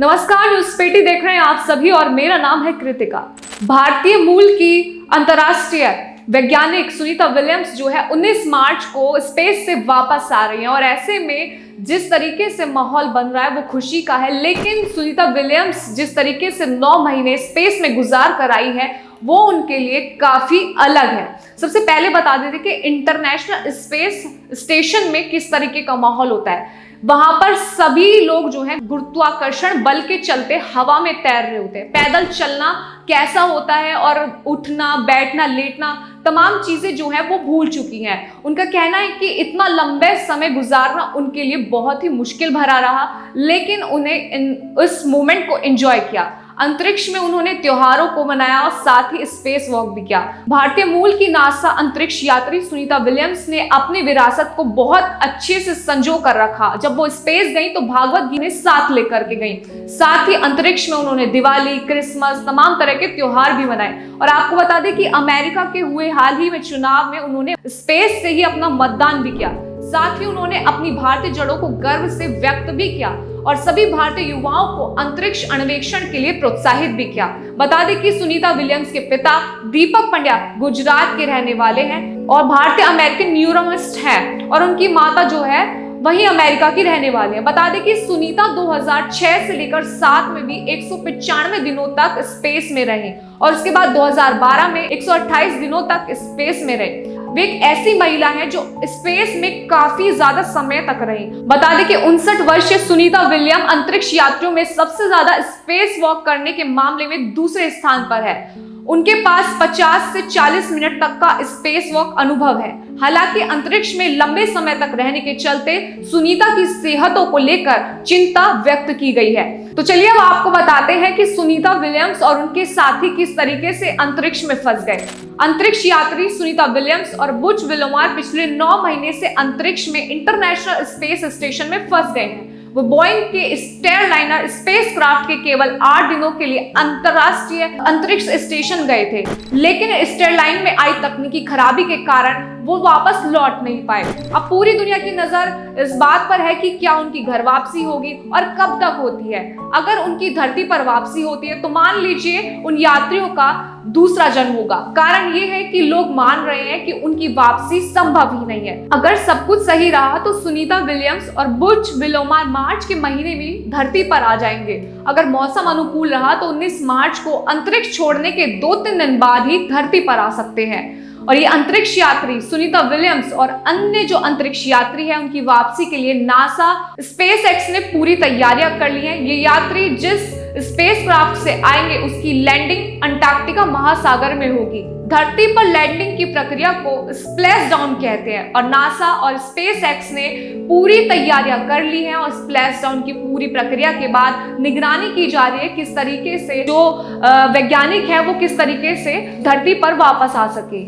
नमस्कार, न्यूज पेटी देख रहे हैं आप सभी और मेरा नाम है कृतिका। भारतीय मूल की अंतर्राष्ट्रीय वैज्ञानिक सुनीता विलियम्स जो है 19 मार्च को स्पेस से वापस आ रही हैं और ऐसे में जिस तरीके से माहौल बन रहा है वो खुशी का है। लेकिन सुनीता विलियम्स जिस तरीके से 9 महीने स्पेस में गुजार कर आई है वो उनके लिए काफी अलग है। सबसे पहले बता देते कि इंटरनेशनल स्पेस स्टेशन में किस तरीके का माहौल होता है। वहां पर सभी लोग जो हैं गुरुत्वाकर्षण बल के चलते हवा में तैर रहे होते हैं। पैदल चलना कैसा होता है और उठना, बैठना, लेटना, तमाम चीजें जो हैं वो भूल चुकी हैं। उनका कहना है कि इतना लंबे समय गुजारना उनके लिए बहुत ही मुश्किल भरा रहा, लेकिन उन्हें इस मोमेंट को एंजॉय किया। अंतरिक्ष में उन्होंने त्योहारों को मनाया और साथ ही स्पेस वॉक भी किया। भारतीय मूल की नासा अंतरिक्ष यात्री सुनीता विलियम्स ने अपनी विरासत को बहुत अच्छे से संजो कर रखा। जब वो स्पेस गई तो भागवत गीता साथ लेकर के गई। साथ ही अंतरिक्ष में उन्होंने दिवाली, क्रिसमस, तमाम तरह के त्योहार भी मनाए। और आपको बता दें कि अमेरिका के हुए हाल ही में चुनाव में उन्होंने स्पेस से ही अपना मतदान भी किया। साथ ही उन्होंने अपनी भारतीय जड़ों को गर्व से व्यक्त भी किया और सभी भारतीय युवाओं को अंतरिक्ष अन्वेषण के लिए प्रोत्साहित भी किया। बता दें कि सुनीता विलियम्स के पिता दीपक पंड्या गुजरात के रहने वाले हैं और भारतीय अमेरिकन न्यूरोलॉजिस्ट हैं और उनकी माता जो है वही अमेरिका की रहने वाली है। बता दें कि सुनीता 2006 से लेकर 7 में भी 195 दिनों तक स्पेस में रही और उसके बाद 2012 में 128 दिनों तक स्पेस में रही। वे एक ऐसी महिला है जो स्पेस में काफी ज्यादा समय तक रही। बता दें कि 59 वर्षीय सुनीता विलियम अंतरिक्ष यात्रियों में सबसे ज्यादा स्पेस वॉक करने के मामले में दूसरे स्थान पर है। उनके पास 50 से 40 मिनट तक का स्पेस वॉक अनुभव है। हालांकि अंतरिक्ष में लंबे समय तक रहने के चलते सुनीता की सेहतों को लेकर चिंता व्यक्त की गई है। तो चलिए अब आपको बताते हैं कि सुनीता विलियम्स और उनके साथी किस तरीके से अंतरिक्ष में फंस गए। अंतरिक्ष यात्री सुनीता विलियम्स और बुच विलोमार पिछले 9 महीने से अंतरिक्ष में इंटरनेशनल स्पेस स्टेशन में फंस गए हैं। वो बोइंग के स्टारलाइनर स्पेसक्राफ्ट के केवल 8 दिनों के लिए अंतरराष्ट्रीय अंतरिक्ष स्टेशन गए थे, लेकिन स्टारलाइन में आई तकनीकी खराबी के कारण वो वापस लौट नहीं पाए। अब पूरी दुनिया की नजर इस बात पर है कि क्या उनकी घर वापसी होगी और कब तक होती है। अगर उनकी धरती पर वापसी होती है तो मान लीजिए उन यात्रियों का दूसरा जन्म होगा। कारण ये है कि लोग मान रहे हैं कि उनकी वापसी संभव ही नहीं है। अगर सब कुछ सही रहा तो सुनीता विलियम्स और बुच विलोमार मार्च के महीने में धरती पर आ जाएंगे। अगर मौसम अनुकूल रहा तो 19 मार्च को अंतरिक्ष छोड़ने के 2-3 दिन बाद ही धरती पर आ सकते हैं। और ये अंतरिक्ष यात्री सुनीता विलियम्स और अन्य जो अंतरिक्ष यात्री हैं उनकी वापसी के लिए नासा स्पेसएक्स ने पूरी तैयारियां कर ली हैं। ये यात्री जिस स्पेसक्राफ्ट से आएंगे उसकी लैंडिंग अंटार्कटिका महासागर में होगी। धरती पर लैंडिंग की प्रक्रिया को स्प्लैश डाउन कहते हैं और नासा और स्पेसएक्स ने पूरी तैयारियां कर ली हैं और स्प्लैश डाउन की पूरी प्रक्रिया के बाद निगरानी की जा रही है किस तरीके से जो वैज्ञानिक है वो किस तरीके से धरती पर वापस आ सके।